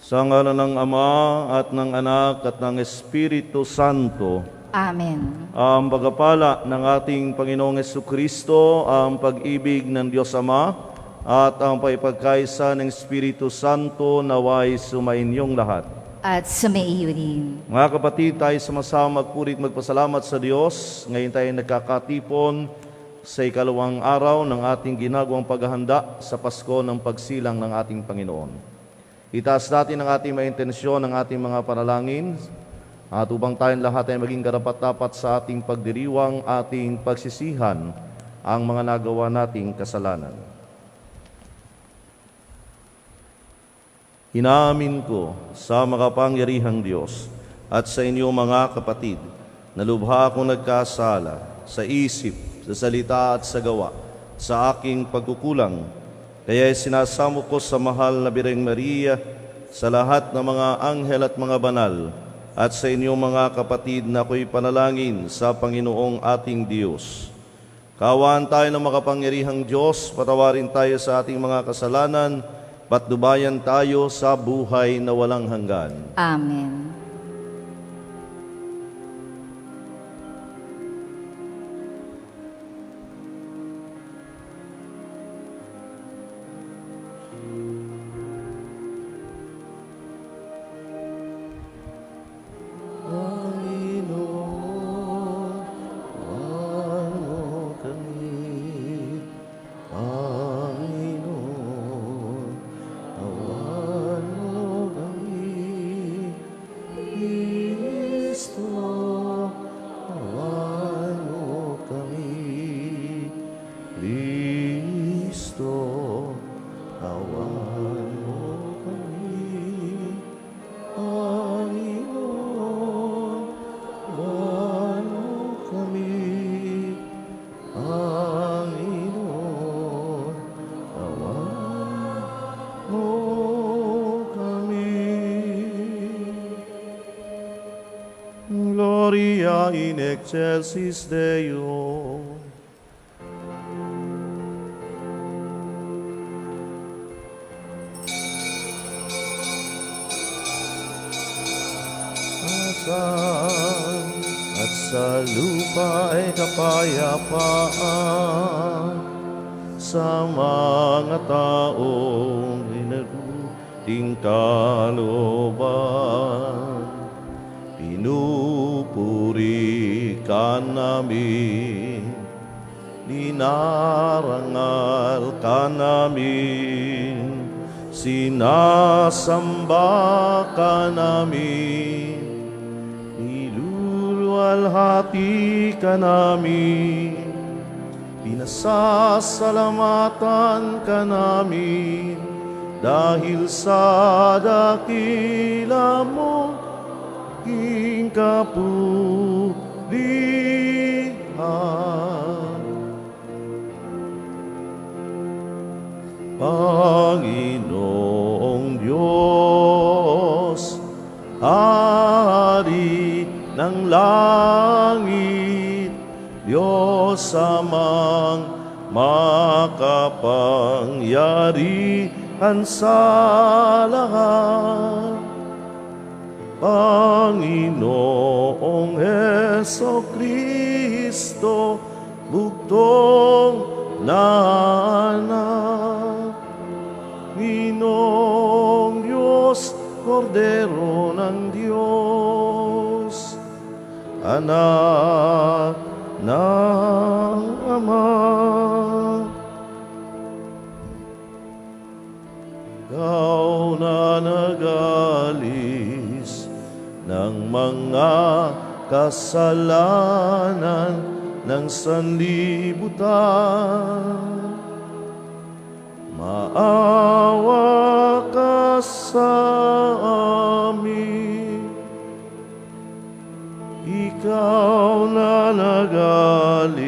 Sa ngalan ng Ama at ng Anak at ng Espiritu Santo. Amen. Ang pagpapala ng ating Panginoong Jesucristo, ang pag-ibig ng Diyos Ama, at ang paipagkaisa ng Espiritu Santo naway sumainyong lahat. At sumaiyo din. Mga kapatid, tayo sumasama magpurit magpasalamat sa Diyos. Ngayon tayo nagkakatipon sa ikalawang araw ng ating ginagawang paghahanda sa Pasko ng pagsilang ng ating Panginoon. Itaas natin ang ating mga intensyon, ang ating mga panalangin, at upang tayong lahat ay maging karapat-dapat sa ating pagdiriwang, ating pagsisihan ang mga nagawa nating kasalanan. Inaamin ko sa makapangyarihang Diyos at sa inyo mga kapatid, na lubha akong nagkasala sa isip, sa salita at sa gawa, sa aking pagkukulang. Kaya sinasamo ko sa mahal na Birheng Maria, sa lahat ng mga anghel at mga banal, at sa inyong mga kapatid na ako'y panalangin sa Panginoong ating Diyos. Kaawaan tayo ng makapangyarihang Diyos, patawarin tayo sa ating mga kasalanan, patnubayan tayo sa buhay na walang hanggan. Amen. Gloria in excelsis Deo. Asan at sa lupa ay kapayapaan sa mga taong inaguting kalooban. Pinupuri ka namin, dinarangal ka namin, sinasamba ka namin, niluluwalhati ka namin, pinasasalamatan ka namin, dahil sa dakila mo aking kapulihan. Panginoong Diyos, Hari ng langit, Diyos amang makapangyarihan sa lahat. Panginoong Jesucristo, bugtong na anak, Ginoong Diyos, Kordero ng Diyos, anak ng Ama. Ikaw na nagalis ng mga kasalanan ng sanlibutan, maawa ka sa amin. Ikaw na nagalis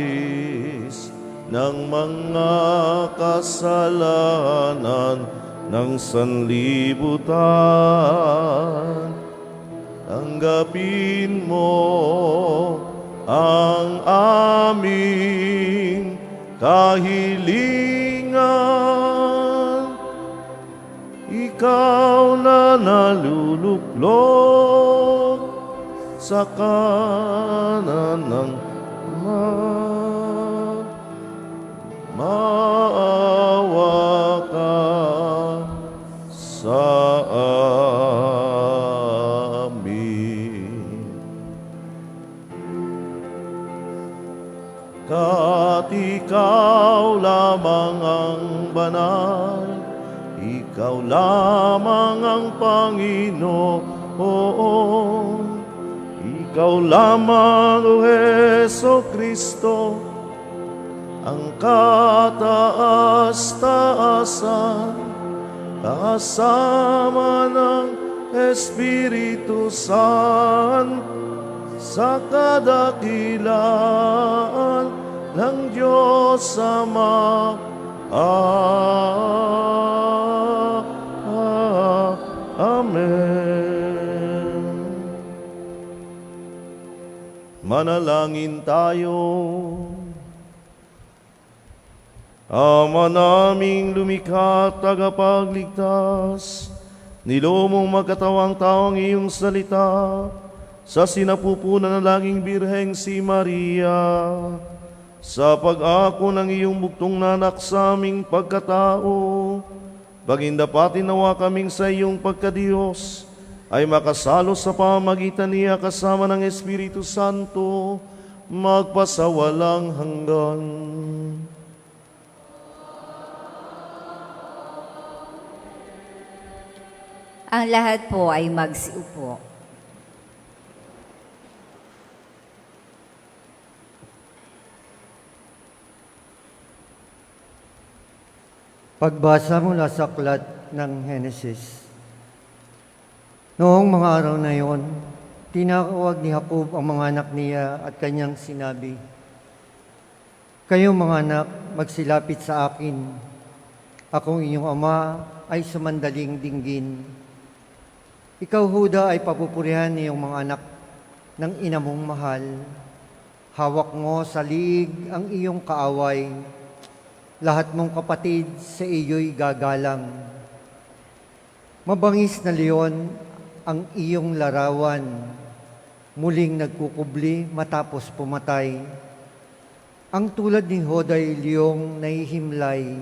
ng mga kasalanan ng sanlibutan, tanggapin mo ang aming kahilingan. ikaw na naluluklok sa kanan ng maawa ka sa amin. Kat ikaw lamang ang banal, ikaw lamang ang Panginoon, ikaw lamang, O Jesucristo, ang kataas-taasan, kasama ng Espiritu Santo, sa kadakilaan ng Diyos Ama. Amen. Manalangin tayo. Ama naming lumikha at tagapagligtas, nilomong magkatawang taong iyong salita sa sinapupunan ng laging birheng si Maria, sa pag-ako ng iyong buktong nanak sa aming pagkatao, pagindapatin nawa kaming sa iyong pagkadiyos, ay makasalo sa pamagitan niya kasama ng Espiritu Santo, magpasawalang hanggan. Ang lahat po ay magsiupo. Pagbasa mula sa aklat ng Henesis. Noong mga araw na iyon, tinawag ni Jacob ang mga anak niya at kanyang sinabi, "Kayong mga anak, magsilapit sa akin. Akong inyong ama ay sumandaling dinggin. Ikaw, Huda, ay papupurihan niyong mga anak ng ina mong mahal. Hawak mo sa liig ang iyong kaaway. Lahat mong kapatid sa iyo'y gagalang. Mabangis na leon ang iyong larawan, muling nagkukubli matapos pumatay. Ang tulad ni Hoday liyong nahihimlay,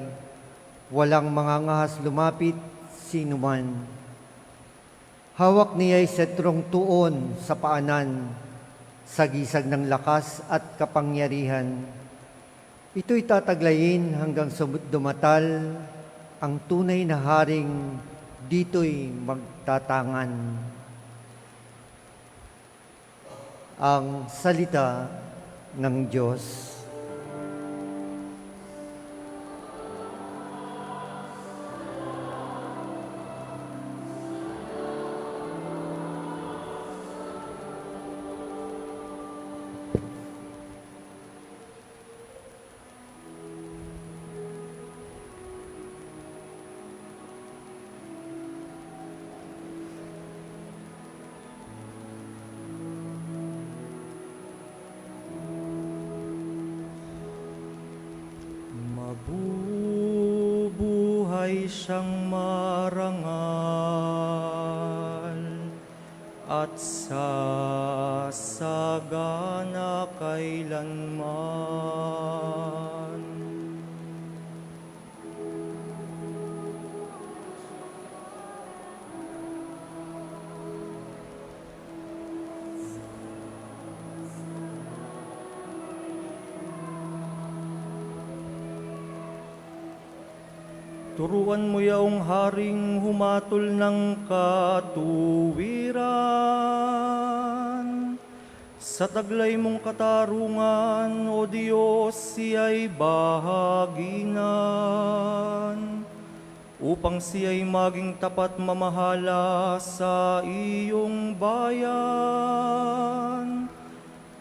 walang mangangahas lumapit sinuman. Hawak niya'y setrong tuon sa paanan, sagisag ng lakas at kapangyarihan. Ito'y tataglayin hanggang dumatal, ang tunay na haring dito'y magtatangan." Ang salita ng Diyos. Mabubuhay siyang marangal at sasagana kailanman. Turuan mo yaong haring humatol ng katuwiran. Sa taglay mong katarungan, O Diyos, siya'y bahaginan. Upang siya'y maging tapat mamahala sa iyong bayan.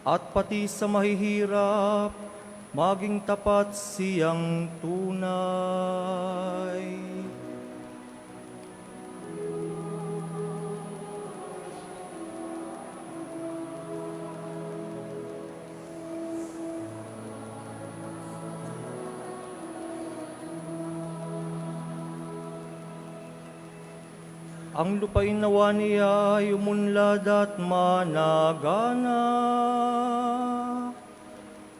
At pati sa mahihirap, maging tapat siyang tunay. Ang lupain nawa niya ay umunlad at managana.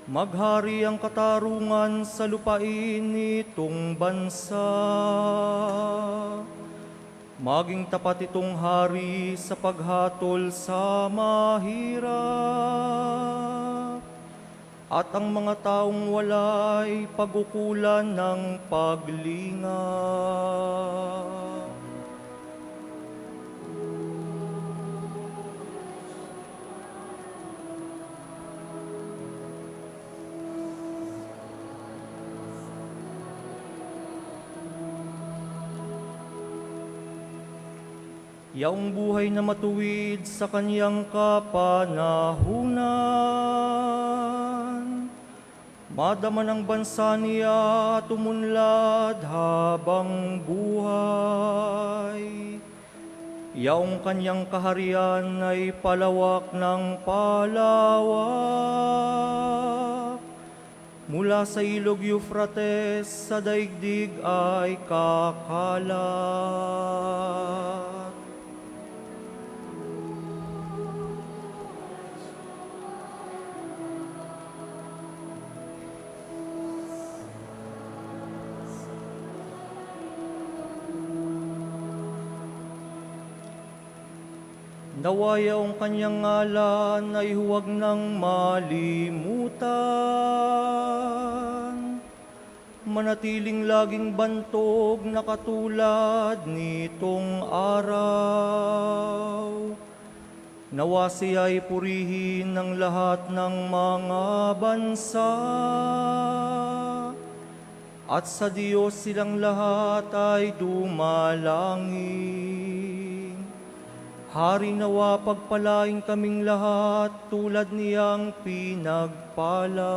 Maghari ang katarungan sa lupain nitong bansa. Maging tapat itong hari sa paghatol sa mahirap. At ang mga taong wala'y pagukulan ng paglinga. Yaong buhay na matuwid sa kanyang kapanahunan. Madama ng bansa niya at umunlad habang buhay. Yaong kanyang kaharian ay palawak ng palawak. Mula sa ilog Euphrates sa daigdig ay kakalat. Nawaya ang kanyang ngalan ay huwag nang malimutan. Manatiling laging bantog na katulad nitong araw. Nawa siya'y purihin ng lahat ng mga bansa. At sa Diyos silang lahat ay dumalangin. Hari nawa pagpalain kaming lahat tulad niyang pinagpala.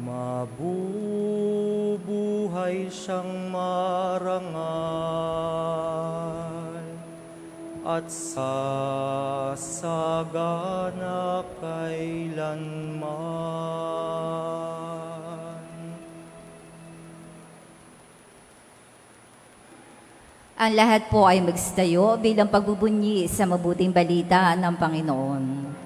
Mabubuhay siyang marangal at sasagana kailanman. Ang lahat po ay magstayo bilang pagbubunyi sa mabuting balita ng Panginoon.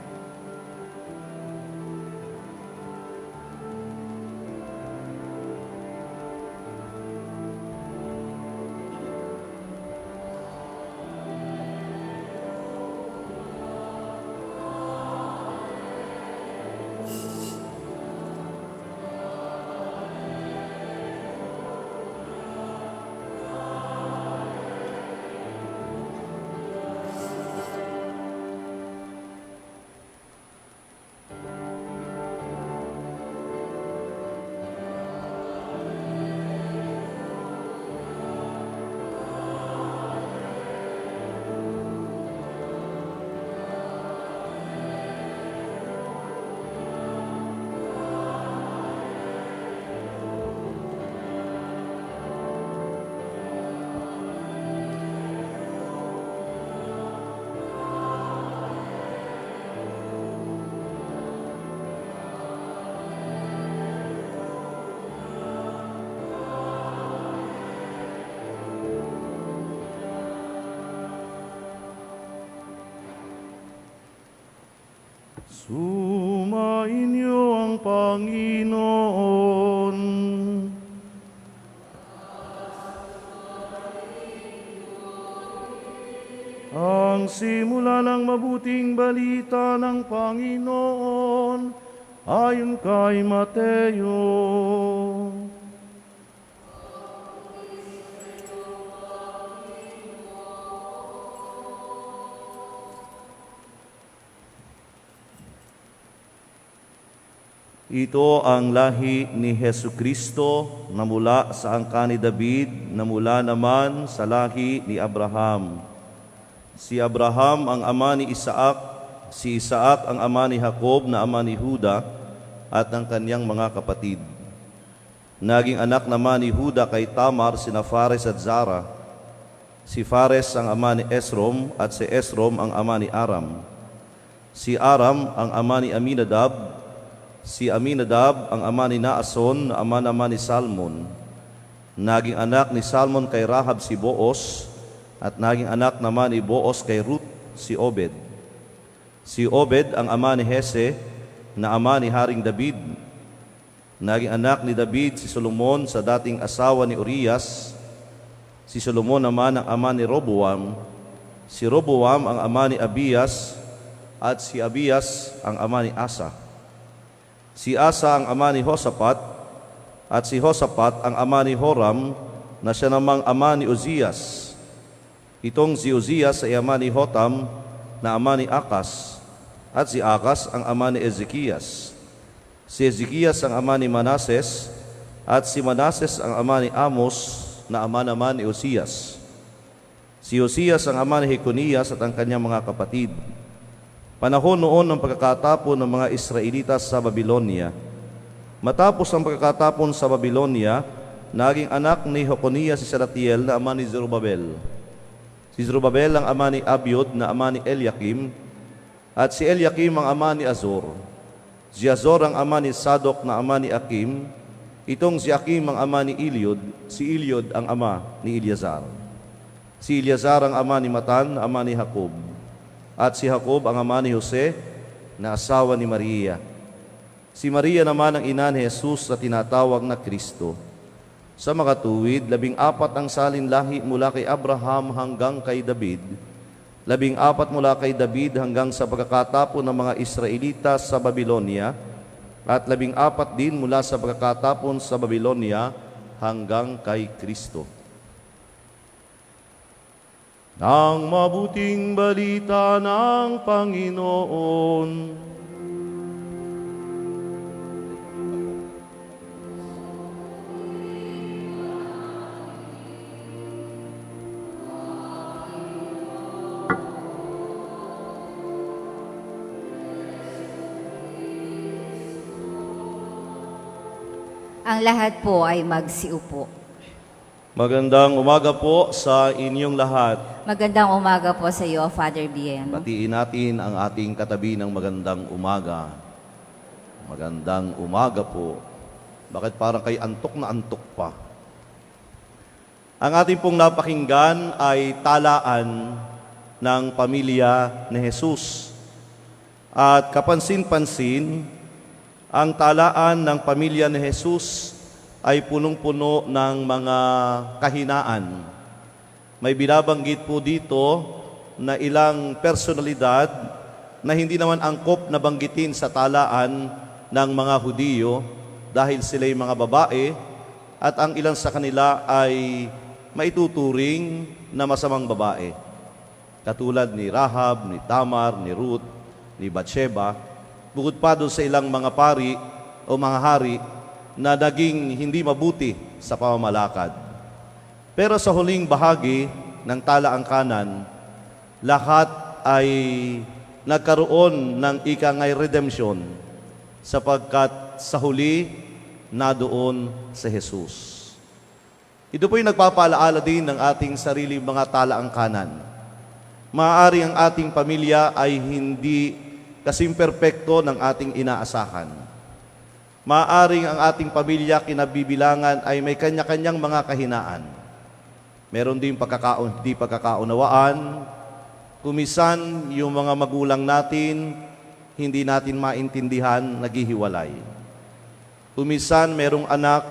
Sumainyo ang Panginoon. Ang simula ng mabuting balita ng Panginoon ayon kay Mateo. Ito ang lahi ni Jesucristo na mula sa angka ni David, na mula naman sa lahi ni Abraham. Si Abraham ang ama ni Isaac, si Isaac ang ama ni Jacob na ama ni Juda at ang kanyang mga kapatid. Naging anak naman ni Juda kay Tamar sina Fares at Zara, Si Fares ang ama ni Esrom at si Esrom ang ama ni Aram. Si Aram ang ama ni Aminadab. Si Aminadab ang ama ni Naason na ama naman ni Salmon. Naging anak ni Salmon kay Rahab si Boaz, at naging anak naman ni Boaz kay Ruth si Obed. Si Obed ang ama ni Hese na ama ni Haring David. Naging anak ni David si Solomon sa dating asawa ni Urias. Si Solomon naman ang ama ni Roboam. Si Roboam ang ama ni Abias, at si Abias ang ama ni Asa. Si Asa ang ama ni Hosaphat, at si Hosaphat ang ama ni Horam, na siya namang ama ni Uzias. Itong si Uzias ay ama ni Hotam, na ama ni Akas, at si Akas ang ama ni Ezekias. Si Ezekias ang ama ni Manases, at si Manases ang ama ni Amos, na ama naman ni Osias. Si Osias ang ama ni Jeconias at ang kanyang mga kapatid. Panahon noon ng pagkakatapon ng mga Israelita sa Babilonia. Matapos ang pagkakatapon sa Babilonia, naging anak ni Jeconias si Salatiel na ama ni Zerubabel. Si Zerubabel ang ama ni Abiud na ama ni Eliakim, at si Eliakim ang ama ni Azor. Si Azor ang ama ni Sadok na ama ni Akim. Itong si Akim ang ama ni Iliud, si Iliud ang ama ni Eleazar. Si Eleazar ang ama ni Matan, ama ni Jacob. At si Jacob ang ama ni Jose, na asawa ni Maria. Si Maria naman ang ina ni Jesus na tinatawag na Kristo. Sa makatuwid, 14 ang salinlahi mula kay Abraham hanggang kay David. 14 mula kay David hanggang sa pagkakatapon ng mga Israelita sa Babilonia, at 14 din mula sa pagkakatapon sa Babilonia hanggang kay Kristo. Ang mabuting balita ng Panginoon. Ang lahat po ay magsiupo. Magandang umaga po sa inyong lahat. Magandang umaga po sa iyo, Father Bien. Batiin natin ang ating katabi ng magandang umaga. Magandang umaga po. Bakit parang kay antok na antok pa? Ang ating pong napakinggan ay talaan ng pamilya ni Jesus. At kapansin-pansin, ang talaan ng pamilya ni Jesus ay punong-puno ng mga kahinaan. May binabanggit po dito na ilang personalidad na hindi naman angkop na banggitin sa talaan ng mga Hudiyo dahil sila'y mga babae at ang ilan sa kanila ay maituturing na masamang babae. Katulad ni Rahab, ni Tamar, ni Ruth, ni Bathsheba, bukod pa doon sa ilang mga pari o mga hari na naging hindi mabuti sa pamamalakad. Pero sa huling bahagi ng talaang kanan, lahat ay nagkaroon ng ikangay redemption sapagkat sa huli na doon sa Jesus. Ito po yung nagpapaalaala din ng ating sarili mga talaang kanan. Maaari ang ating pamilya ay hindi kasing perpekto ng ating inaasahan. Maaring ang ating pamilya kinabibilangan ay may kanya-kanyang mga kahinaan. Meron din hindi pagkakaunawaan. Kumisan yung mga magulang natin, hindi natin maintindihan, naghihiwalay. Kumisan merong anak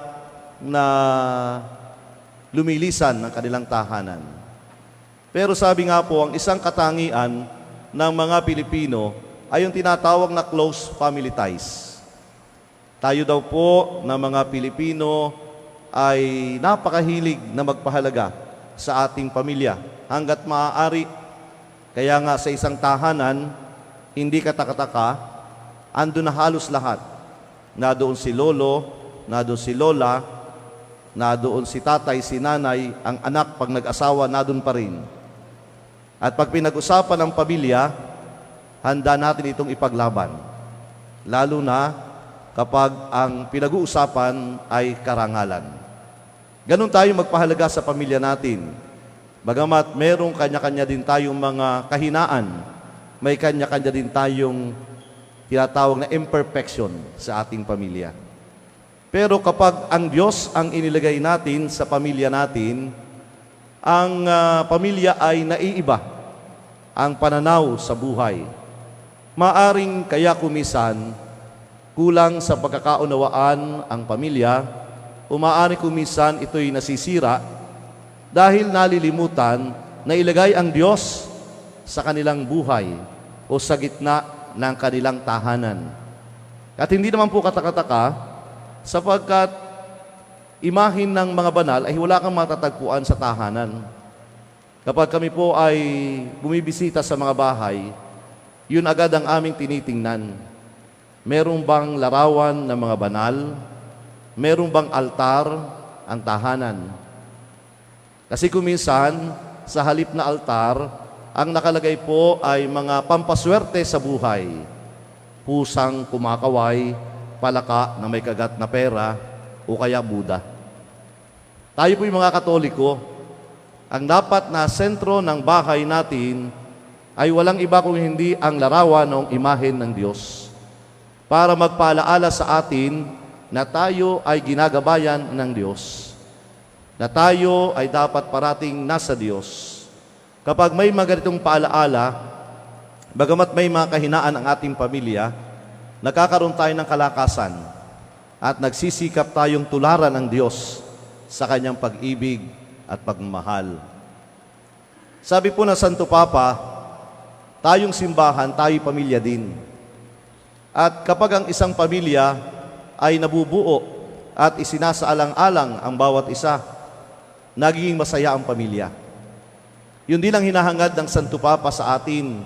na lumilisan ng kanilang tahanan. Pero sabi nga po, ang isang katangian ng mga Pilipino ay yung tinatawag na close family ties. Tayo daw po na mga Pilipino ay napakahilig na magpahalaga sa ating pamilya hanggat maaari. Kaya nga sa isang tahanan, hindi katakataka, ando na halos lahat. Nadoon si lolo, nadoon si lola, nadoon si tatay, si nanay, ang anak pag nag-asawa, nadoon pa rin. At pag pinag-usapan ng pamilya, handa natin itong ipaglaban. Lalo na kapag ang pinag-uusapan ay karangalan. Ganon tayo magpahalaga sa pamilya natin. Bagamat merong kanya-kanya din tayong mga kahinaan, may kanya-kanya din tayong tinatawag na imperfection sa ating pamilya. Pero kapag ang Diyos ang inilagay natin sa pamilya natin, ang pamilya ay naiiba ang pananaw sa buhay. Maaring kaya kumisan, kulang sa pagkakaunawaan ang pamilya, o maaring kumisan ito'y nasisira dahil nalilimutan na ilagay ang Diyos sa kanilang buhay o sa gitna ng kanilang tahanan. At hindi naman po katakataka sapagkat imahin ng mga banal ay wala kang matatagpuan sa tahanan. Kapag kami po ay bumibisita sa mga bahay, yun agad ang aming tinitingnan. Merong bang larawan ng mga banal? Merong bang altar ang tahanan? Kasi kuminsan, sa halip na altar, ang nakalagay po ay mga pampaswerte sa buhay. Pusang kumakaway, palaka na may kagat na pera, o kaya Buddha. Tayo po yung mga Katoliko, ang dapat na sentro ng bahay natin ay walang iba kung hindi ang larawan ng imahen ng Diyos para magpaalaala sa atin na tayo ay ginagabayan ng Diyos, na tayo ay dapat parating nasa Diyos. Kapag may mga ganitong paalaala, bagamat may mga kahinaan ang ating pamilya, nagkakaroon tayo ng kalakasan at nagsisikap tayong tularan ng Diyos sa kanyang pag-ibig at pagmamahal. Sabi po ng Santo Papa, tayong simbahan, tayo'y pamilya din. At kapag ang isang pamilya ay nabubuo at isinasaalang-alang ang bawat isa, nagiging masaya ang pamilya. Yun din ang hinahangad ng Santo Papa sa atin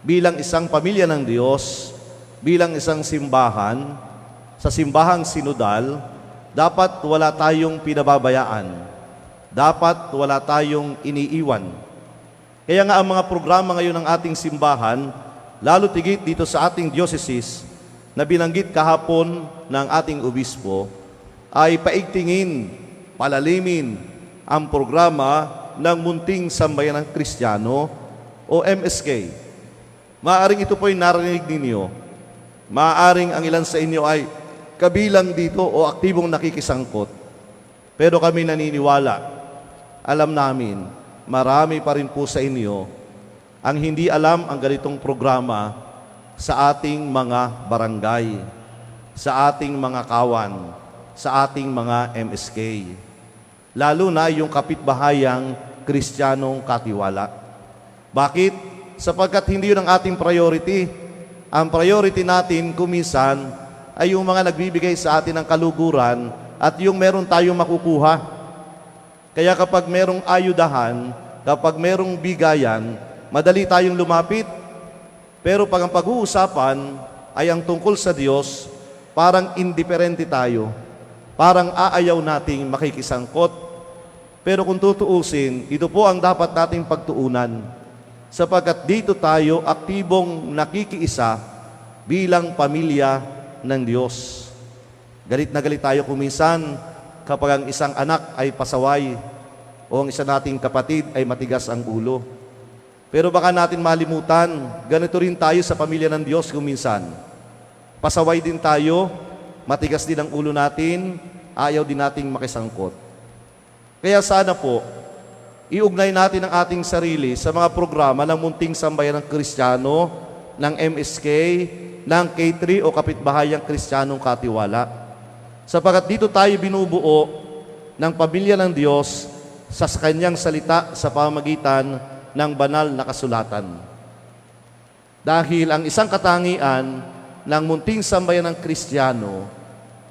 bilang isang pamilya ng Diyos, bilang isang simbahan, sa simbahang sinodal, dapat wala tayong pinababayaan. Dapat wala tayong iniiwan. Kaya nga ang mga programa ngayon ng ating simbahan, lalo tigit dito sa ating diocese, na binanggit kahapon ng ating obispo, ay paigtingin, palalimin ang programa ng Munting Sambayanang Kristiyano o MSK. Maaring ito po'y narinig ninyo. Maaring ang ilan sa inyo ay kabilang dito o aktibong nakikisangkot. Pero kami naniniwala, alam namin, marami pa rin po sa inyo ang hindi alam ang ganitong programa sa ating mga barangay, sa ating mga kawan, sa ating mga MSK. Lalo na yung kapitbahayang Kristiyanong katiwala. Bakit? Sapagkat hindi yun ang ating priority. Ang priority natin kumisan ay yung mga nagbibigay sa atin ng kaluguran at yung meron tayong makukuha. Kaya kapag merong ayudahan, kapag merong bigayan, madali tayong lumapit. Pero pag ang pag-uusapan ay ang tungkol sa Diyos, parang indiferente tayo. Parang aayaw nating makikisangkot. Pero kung tutuusin, ito po ang dapat nating pagtuunan. Sapagkat dito tayo aktibong nakikiisa bilang pamilya ng Diyos. Galit na galit tayo kuminsan kapag ang isang anak ay pasaway o ang isa nating kapatid ay matigas ang ulo. Pero baka natin malimutan, ganito rin tayo sa pamilya ng Diyos kuminsan. Pasaway din tayo, matigas din ang ulo natin, ayaw din nating makisangkot. Kaya sana po, iugnay natin ang ating sarili sa mga programa ng Munting Sambayanang Kristiyano, ng MSK, ng K3 o Kapitbahayang Kristiyanong Katiwala. Sapagkat dito tayo binubuo ng pamilya ng Diyos sa kanyang salita sa pamamagitan ng banal na kasulatan. Dahil ang isang katangian ng Munting Sambayanang Kristiyano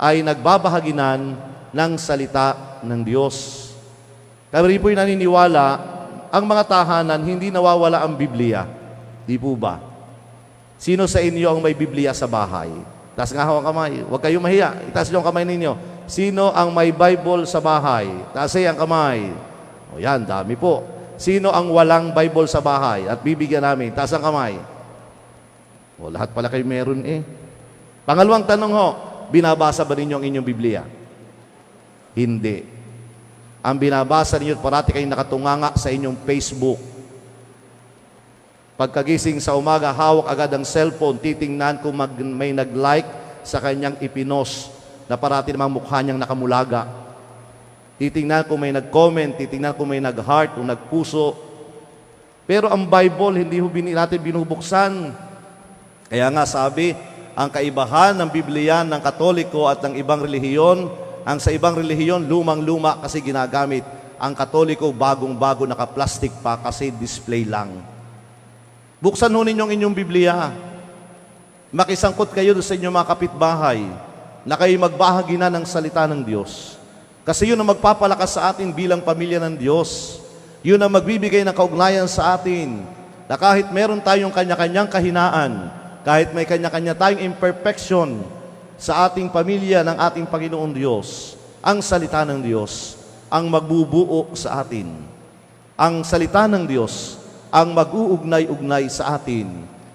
ay nagbabahaginan ng salita ng Diyos. Kami po'y naniniwala, ang mga tahanan hindi nawawala ang Biblia. Di po ba? Sino sa inyo ang may Biblia sa bahay? Taas nga ang kamay. Huwag kayong mahiya. Itaas niyo ang kamay ninyo. Sino ang may Bible sa bahay? Taas ang kamay. O yan, dami po. Sino ang walang Bible sa bahay? At bibigyan namin. Taas ang kamay. O lahat pala kayo meron eh. Pangalawang tanong ho, binabasa ba ninyo ang inyong Biblia? Hindi. ang binabasa ninyo at parati kayong nakatunganga sa inyong Facebook. Pagkagising sa umaga, hawak agad ang cellphone, titingnan kung may nag-like sa kanyang ipinos na parati namang mukha niyang nakamulaga. Titingnan kung may nag-comment, titingnan kung may nag-heart o nagpuso. Pero ang Bible, hindi natin binubuksan. Kaya nga sabi, ang kaibahan ng Biblia ng Katoliko at ng ibang relihiyon, ang sa ibang relihiyon, lumang-luma kasi ginagamit. Ang Katoliko, bagong-bago, naka-plastic pa kasi display lang. Buksan ho ninyo ang inyong Biblia. Makisangkot kayo sa inyong mga kapitbahay na kayo magbahagi na ng salita ng Diyos. Kasi yun ang magpapalakas sa atin bilang pamilya ng Diyos. Yun ang magbibigay ng kaugnayan sa atin na kahit meron tayong kanya-kanyang kahinaan, kahit may kanya-kanya tayong imperfection sa ating pamilya ng ating Panginoon Diyos, ang salita ng Diyos ang magbubuo sa atin. Ang salita ng Diyos ang mag-uugnay-ugnay sa atin,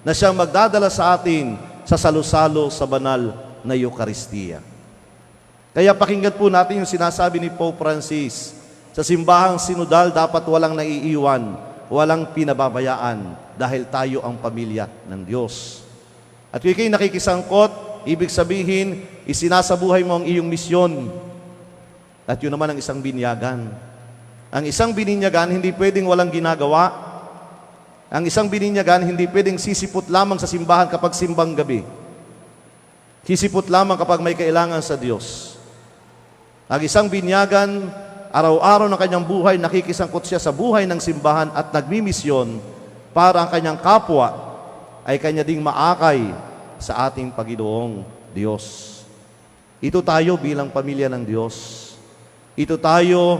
na siyang magdadala sa atin sa salusalo sa banal na Eucharistia. Kaya pakinggan po natin yung sinasabi ni Pope Francis, sa simbahang sinodal dapat walang naiiwan, walang pinababayaan, dahil tayo ang pamilya ng Diyos. At kung ikaw'y nakikisangkot, ibig sabihin, isinasabuhay mo ang iyong misyon. At yun naman ang isang binyagan. Ang isang bininyagan, hindi pwedeng walang ginagawa. Ang isang bininyagan, hindi pwedeng sisipot lamang sa simbahan kapag simbang gabi. Sisipot lamang kapag may kailangan sa Diyos. Ang isang binyagan, araw-araw ng kanyang buhay, nakikisangkot siya sa buhay ng simbahan at nagmimisyon para ang kanyang kapwa ay kanya ding maakay sa ating Panginoong Diyos. Ito tayo bilang pamilya ng Diyos. Ito tayo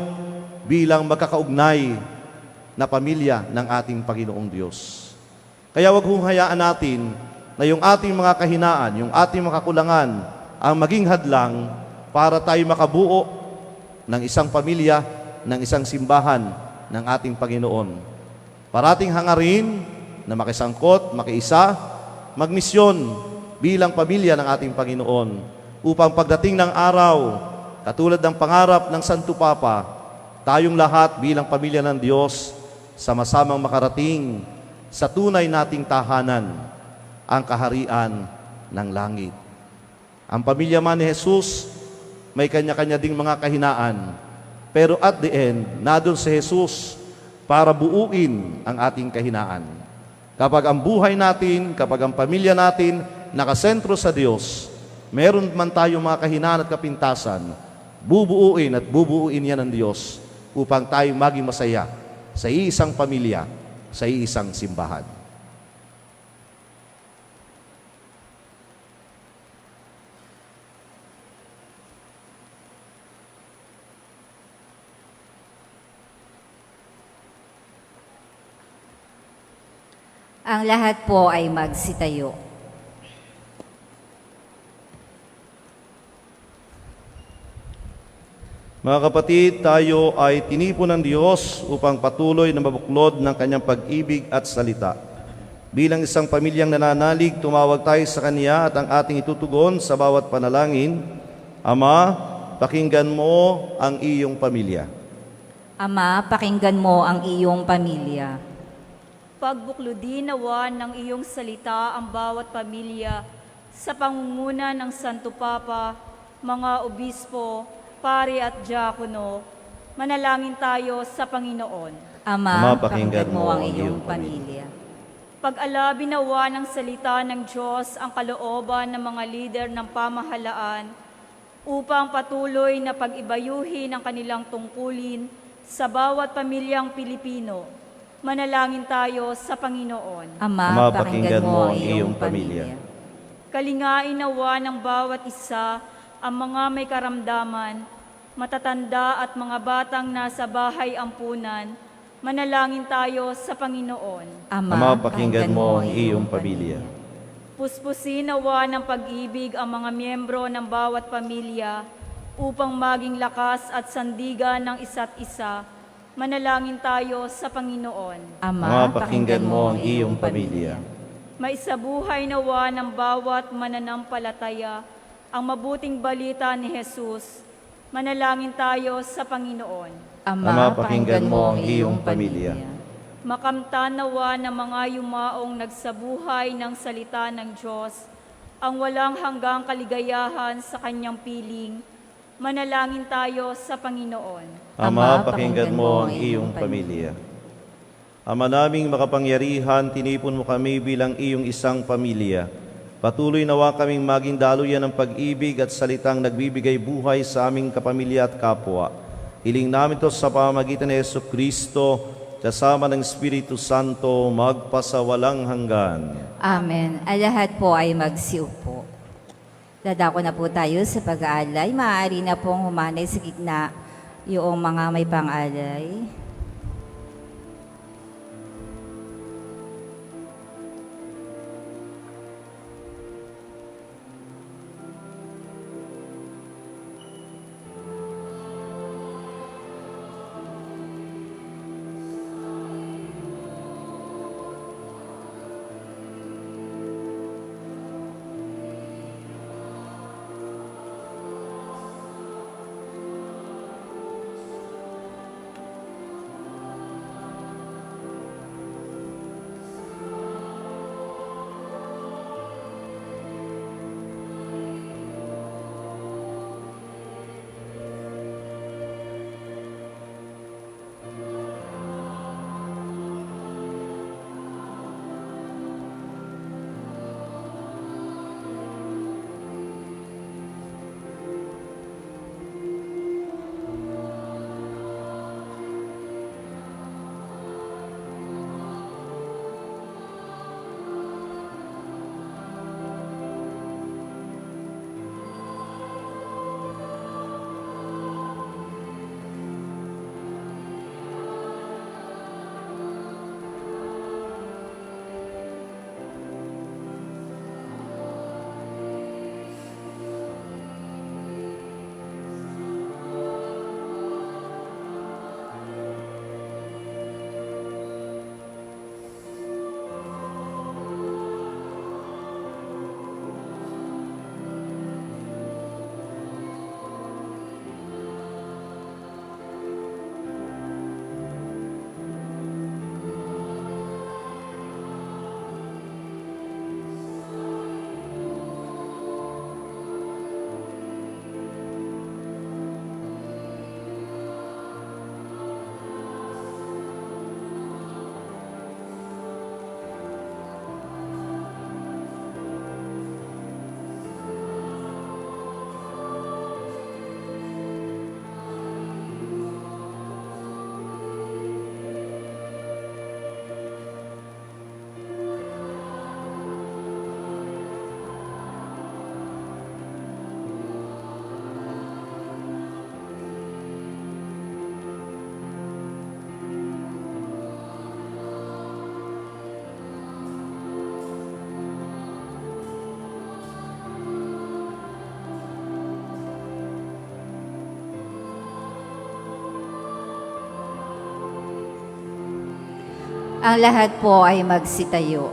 bilang magkakaugnay na pamilya ng ating Panginoong Diyos. Kaya wag hong hayaan natin na yung ating mga kahinaan, yung ating mga kakulangan, ang maging hadlang para tayo makabuo ng isang pamilya, ng isang simbahan ng ating Panginoon. Parating hangarin na makisangkot, makiisa, magmisyon bilang pamilya ng ating Panginoon upang pagdating ng araw, katulad ng pangarap ng Santo Papa, tayong lahat bilang pamilya ng Diyos, sama-samang makarating sa tunay nating tahanan, ang kaharian ng langit. Ang pamilya man ni Jesus, may kanya-kanya ding mga kahinaan. Pero at the end, nadun si Jesus para buuin ang ating kahinaan. Kapag ang buhay natin, kapag ang pamilya natin nakasentro sa Diyos, meron man tayong mga kahinaan at kapintasan, bubuuin yan ng Diyos upang tayo maging masaya sa iisang pamilya, sa iisang simbahan. Ang lahat po ay magsitayo. Mga kapatid, tayo ay tinipon ng Diyos upang patuloy na mabuklod ng kanyang pag-ibig at salita. Bilang isang pamilyang nananalig, tumawag tayo sa Kanya at ang ating itutugon sa bawat panalangin. Ama, pakinggan mo ang iyong pamilya. Ama, pakinggan mo ang iyong pamilya. Pagbuklodin nawa ng iyong salita ang bawat pamilya sa pangunguna ng Santo Papa, mga obispo, pari at diakono, manalangin tayo sa Panginoon. Ama, pakinggan mo ang iyong pamilya. Pag-alabi nawa ng salita ng Diyos ang kalooban ng mga lider ng pamahalaan upang patuloy na pag-ibayuhin ang kanilang tungkulin sa bawat pamilyang Pilipino. Manalangin tayo sa Panginoon. Ama, pakinggan mo ang iyong pamilya. Kalingain nawa ng bawat isa ang mga may karamdaman, matatanda at mga batang nasa bahay ampunan, manalangin tayo sa Panginoon. Ama, pakinggan mo ang iyong pamilya. Puspusin nawa ng pag-ibig ang mga miyembro ng bawat pamilya upang maging lakas at sandigan ng isa't isa, manalangin tayo sa Panginoon. Ama, pakinggan mo ang iyong pamilya. Maisabuhay nawa ng bawat mananampalataya ang mabuting balita ni Jesus. Manalangin tayo sa Panginoon. Ama, pakinggan mo ang iyong pamilya. Makamtan nawa ng mga yumaong nagsabuhay ng salita ng Diyos, ang walang hanggang kaligayahan sa kanyang piling. Manalangin tayo sa Panginoon. Ama, pakinggan mo ang iyong pamilya. Ama naming makapangyarihan, tinipon mo kami bilang iyong isang pamilya. Patuloy nawa kaming maging daluyan ng pag-ibig at salitang nagbibigay buhay sa aming kapamilya at kapwa. Hiling namin ito sa pamamagitan ni Jesucristo, kasama ng Espiritu Santo, magpasawalang hanggan. Amen. Ang lahat po ay magsiupo. Dadako na po tayo sa pag-aalay. Maaari na pong humanay sa gitna yung mga may pang-alay. Ang lahat po ay magsitayo.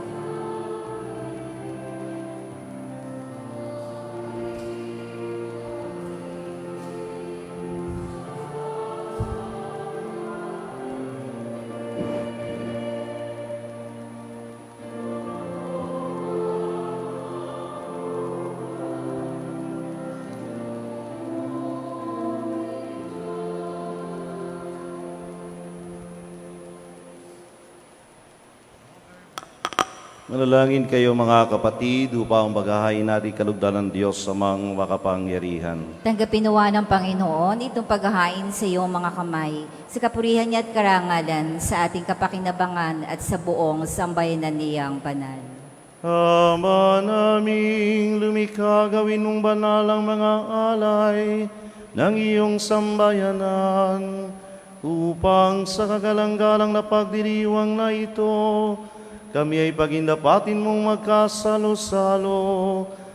Manalangin kayo mga kapatid upang paghahain natin kalugdan ng Diyos sa mga makapangyarihan. Tanggapin nawa ng Panginoon itong paghahain sa iyong mga kamay, sa kapurihan niya at karangalan, sa ating kapakinabangan at sa buong sambayanan niyang banal. Ama naming lumikha, gawin mong banal ang mga alay ng iyong sambayanan, upang sa kagalang-galang na pagdiriwang na ito, kami ay pagindapatin mong magkasalo-salo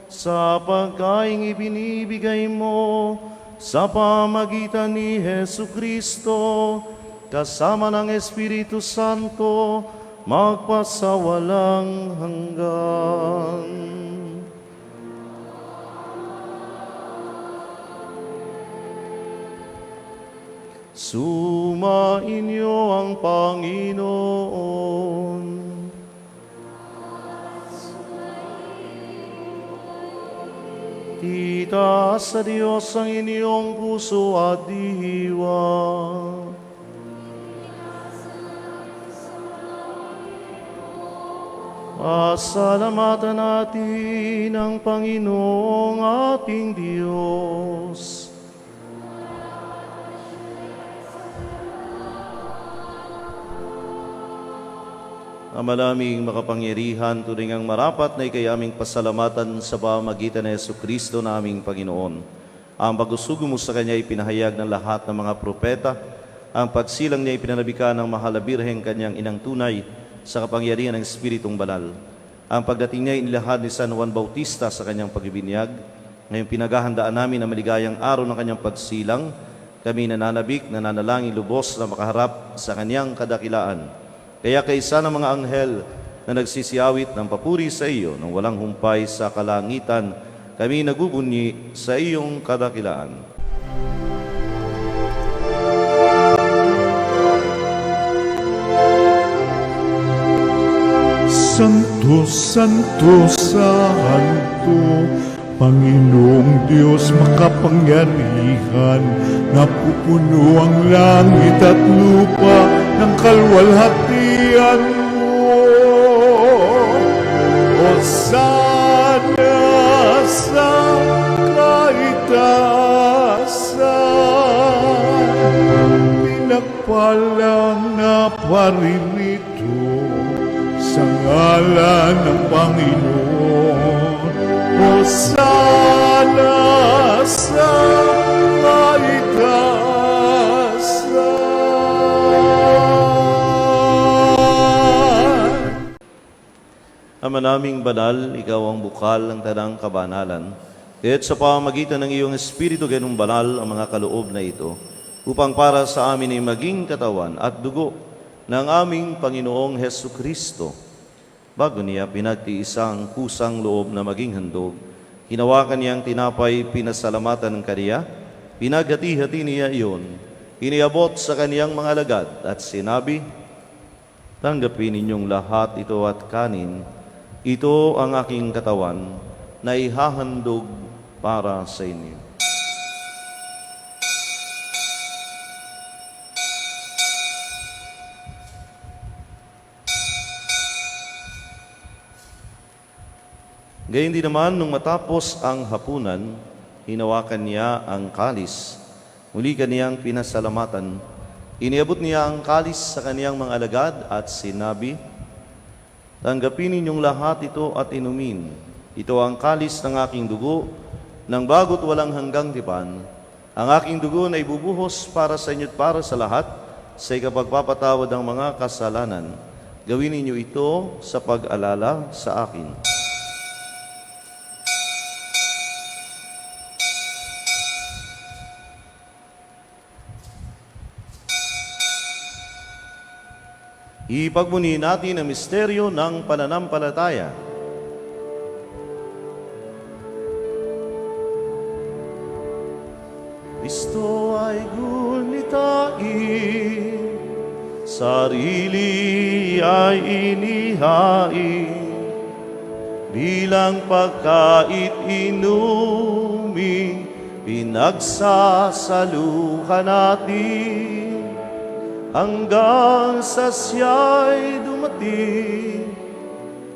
sa pagkaing ibinibigay mo sa pamagitan ni Jesucristo, kasama ng Espiritu Santo, magpasawalang hanggan. Sumainyo ang Panginoon. Itaas sa Diyos ang inyong puso at diwa. Pasalamatan natin ang Panginoong ating Diyos. Amalaming makapangyarihan, tunay ngang marapat na ikay aming pasalamatan sa pamamagitan ni Jesucristo na aming Panginoon. Ang pagsusugo mo sa Kanya ay pinahayag ng lahat ng mga propeta. Ang pagsilang niya ay pinanabika ng mahal na birheng Kanyang inang tunay sa kapangyarihan ng Espiritong Banal. Ang pagdating niya ay inilahad ni San Juan Bautista sa Kanyang pagbibinyag. Ngayong pinaghahandaan namin ang maligayang araw ng Kanyang pagsilang, kami nananabik, nananalangin lubos na makaharap sa Kanyang kadakilaan. Kaya kaysa ng mga anghel na nagsisiyawit ng papuri sa iyo nang walang humpay sa kalangitan, kami nagbubunyi sa iyong kadakilaan. Santo, Santo, Santo, Panginoong Diyos makapangyarihan, napupuno ang langit at lupa ng kalwalhatian mo. Hosana sa kaitaasan, pinagpalang na paririto sa ngalan ng Panginoon. Hosana sa kaitaasan. Ama naming banal, ikaw ang bukal ng tanang kabanalan. Kaya't sa pamamagitan ng iyong Espiritu ganung banal ang mga kaloob na ito, upang para sa amin ay maging katawan at dugo ng aming Panginoong Hesu Kristo. Bago niya pinagtiisa ang kusang loob na maging handog, hinawakan niyang tinapay, pinasalamatan ng Kaniya, pinaghati-hati niya iyon, iniabot sa kaniyang mga alagad at sinabi, "Tanggapin ninyong lahat ito at kanin, ito ang aking katawan na ihahandog para sa inyo." Gayun din naman, nung matapos ang hapunan, hinawakan niya ang kalis. Muli kaniyang pinasalamatan. Iniabot niya ang kalis sa kaniyang mga alagad at sinabi, "Tanggapin ninyong lahat ito at inumin. Ito ang kalis ng aking dugo, ng bago't walang hanggang tipan. Ang aking dugo na ibubuhos para sa inyo't para sa lahat, sa ikapagpapatawad ng mga kasalanan. Gawin ninyo ito sa pag-alala sa akin." Ipagbuni natin ang misteryo ng pananampalataya. Kristo ay gunitain, sarili ay inihain, bilang pagkait inumi, pinagsasaluhan natin. Hanggang sa siya'y dumating,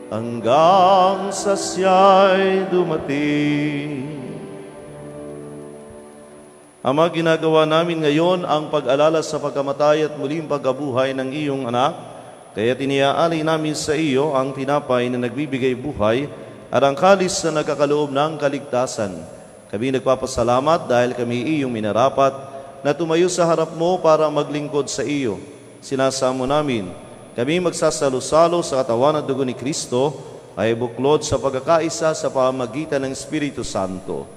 hanggang sa siya'y dumating. Ama, ginagawa namin ngayon ang pag-alala sa pagkamatay at muling pagkabuhay ng iyong anak, kaya tiniaalay namin sa iyo ang tinapay na nagbibigay buhay at ang kalis na nagkakaloob ng kaligtasan. Kami nagpapasalamat dahil kami iyong minarapat na tumayo sa harap mo para maglingkod sa iyo. Sinasamo namin, kami magsasalo-salo sa katawan at dugo ni Kristo ay buklod sa pagkakaisa sa pamamagitan ng Espiritu Santo.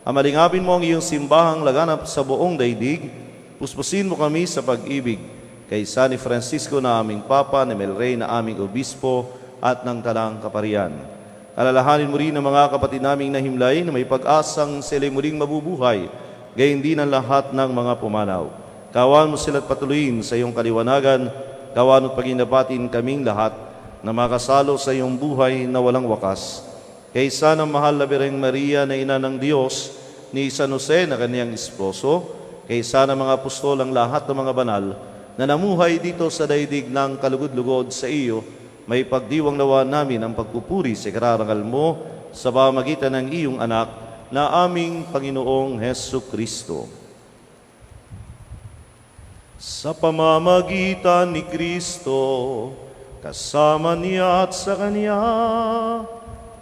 Amalingapin mo ang iyong simbahang laganap sa buong daigdig, puspusin mo kami sa pag-ibig, kay San Francisco na aming Papa, ni Melrey na aming Obispo, at ng Talang Kaparian. Alalahanin mo rin ang mga kapatid naming nahimlay na may pag-asang sila'y muling mabubuhay, gayon din ang lahat ng mga pumanaw. Kawan mo sila't patuloyin sa iyong kaliwanagan. Kawan mo't paginabatin kaming lahat na makasalo sa iyong buhay na walang wakas. Kaysa ng mahal na Birheng Maria na ina ng Diyos, ni San Jose na kaniyang esposo, kaysa ng mga apostol ang lahat ng mga banal na namuhay dito sa daigdig ng kalugod-lugod sa iyo, may pagdiwang nawa namin ang pagpupuri sa kararangal mo sa pamamagitan ng iyong anak na aming Panginoong Hesu Kristo. Sa pamamagitan ni Kristo, kasama niya at sa Kanya,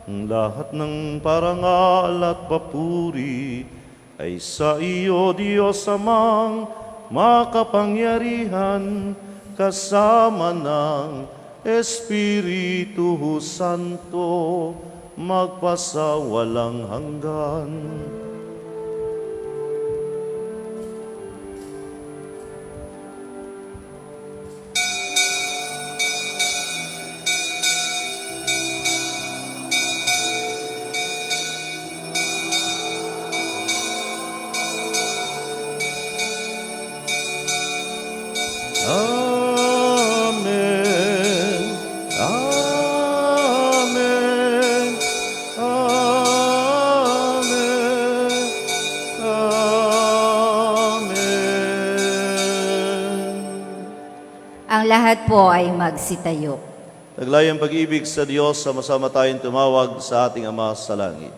ang lahat ng parangal at papuri ay sa iyo, Diyos Amang makapangyarihan, kasama ng Espiritu Santo, magpasawalang hanggan. Amen. Amen. Amen. Amen. Ang lahat po ay magsitayo. Naglayang pag-ibig sa Diyos, sama-sama tayong tumawag sa ating Ama sa langit.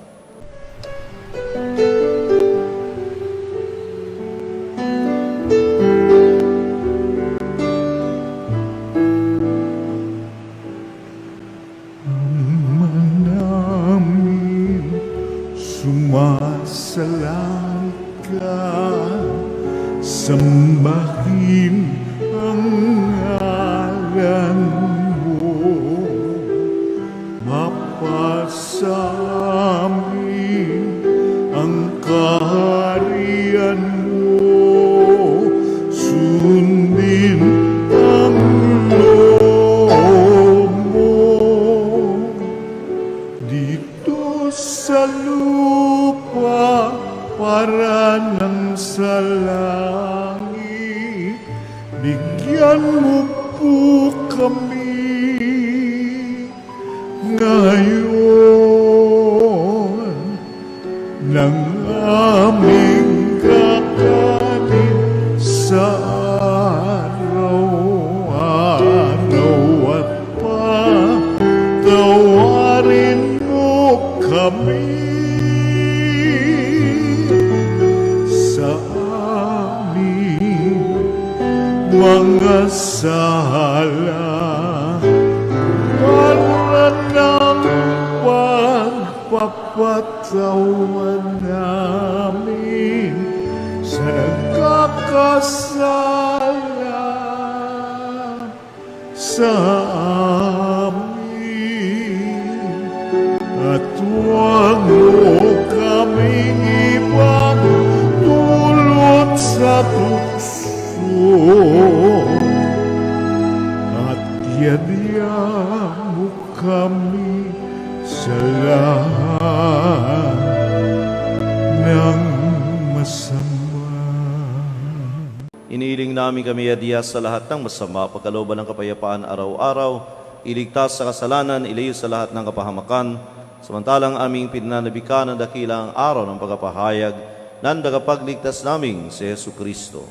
namin sumasalang ka, sambahin ang ngalan mo, mapasamin ang kaharian mo, sundin ang loob mo dito sa lupa para nang sa langit. Bigyan mo po kami ngayon ng aming kakanin sa araw-araw at patawarin mo kami sa aming mga sala para ng pagpapatawan namin sa nagkakasala sa amin, at huwag mo kaming ipagdulot sa tukso, at yadya mo kami sa lahat ng masama. Iniiling namin kami adya sa lahat ng masama, pagkalooban ng kapayapaan araw-araw, iligtas sa kasalanan, ilayo sa lahat ng kapahamakan, samantalang aming pinanabika ng dakilang araw ng pagkapahayag ng tagapagligtas naming si Yesu Kristo.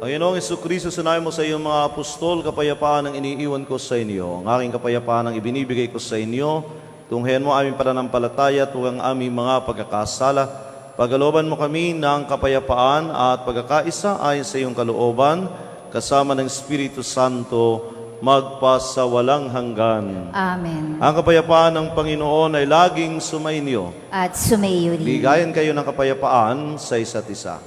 Panginoong Jesucristo, sinabi mo sa iyong mga apostol, kapayapaan ang iniiwan ko sa inyo. Ang aking kapayapaan ang ibinibigay ko sa inyo. Tunghayan mo aming pananampalataya at huwag ang aming mga pagkakasala. Pagkalooban mo kami ng kapayapaan at pagkakaisa ayon sa iyong kalooban, kasama ng Espiritu Santo, magpasawalang hanggan. Amen. Ang kapayapaan ng Panginoon ay laging sumainyo. At sumayo rin. Bigayan kayo ng kapayapaan sa isa't isa.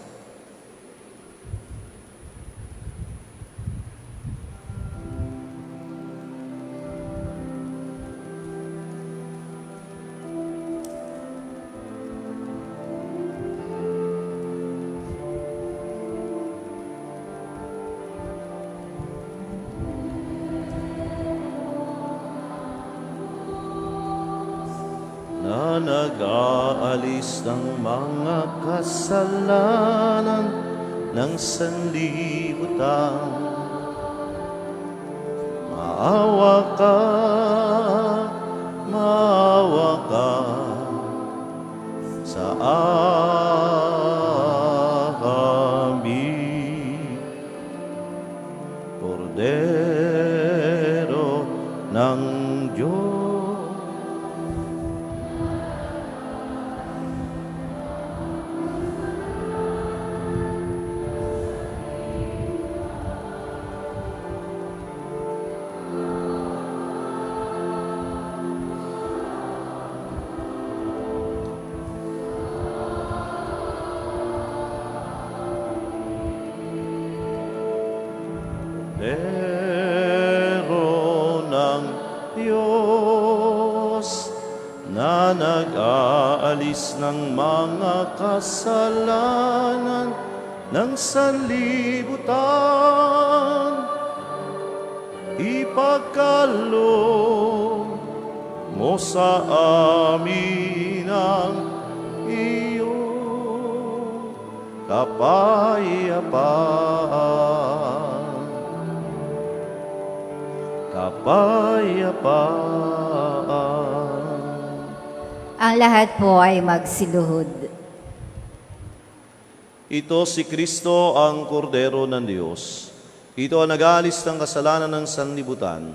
na nag-aalis ng mga kasalanan ng sanlibutan. Maawa ka, maawa ka sa amin. Kordero ng Diyos, Kordero ng Diyos na nag-aalis ng mga kasalanan ng sanlibutan, ipagkaloob mo sa amin ang iyong kapayapaan. Ang lahat po ay magsiluhod. Ito si Kristo ang Kordero ng Diyos. Ito ang nag-aalis ng kasalanan ng sanlibutan.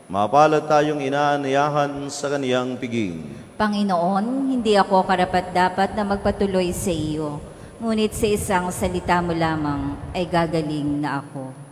Mapalad tayong inaanyayahan sa kaniyang piging. Panginoon, hindi ako karapat-dapat na magpatuloy sa iyo, ngunit sa isang salita mo lamang ay gagaling na ako.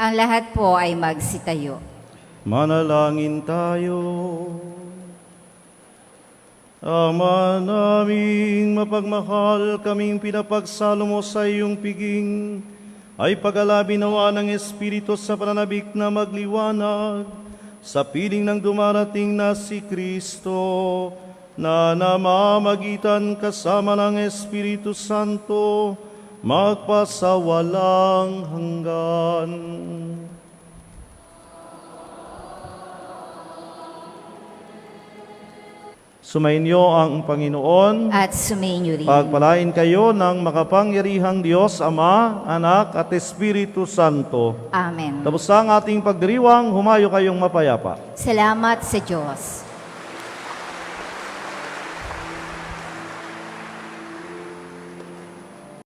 Ang lahat po ay magsitayo. Manalangin tayo. Ama naming mapagmahal, kaming pinapagsalo mo sa iyong piging, ay pag-alabi nawa ng Espiritu sa pananabik na magliwanag, sa piling ng dumarating na si Kristo, na namamagitan kasama ng Espiritu Santo, magpasawalang hanggan. Sumainyo ang Panginoon. At sumainyo rin. Pagpalain kayo ng makapangyarihang Diyos, Ama, Anak at Espiritu Santo. Amen. Tapos ang ating pagdiriwang, humayo kayong mapayapa. Salamat sa Diyos.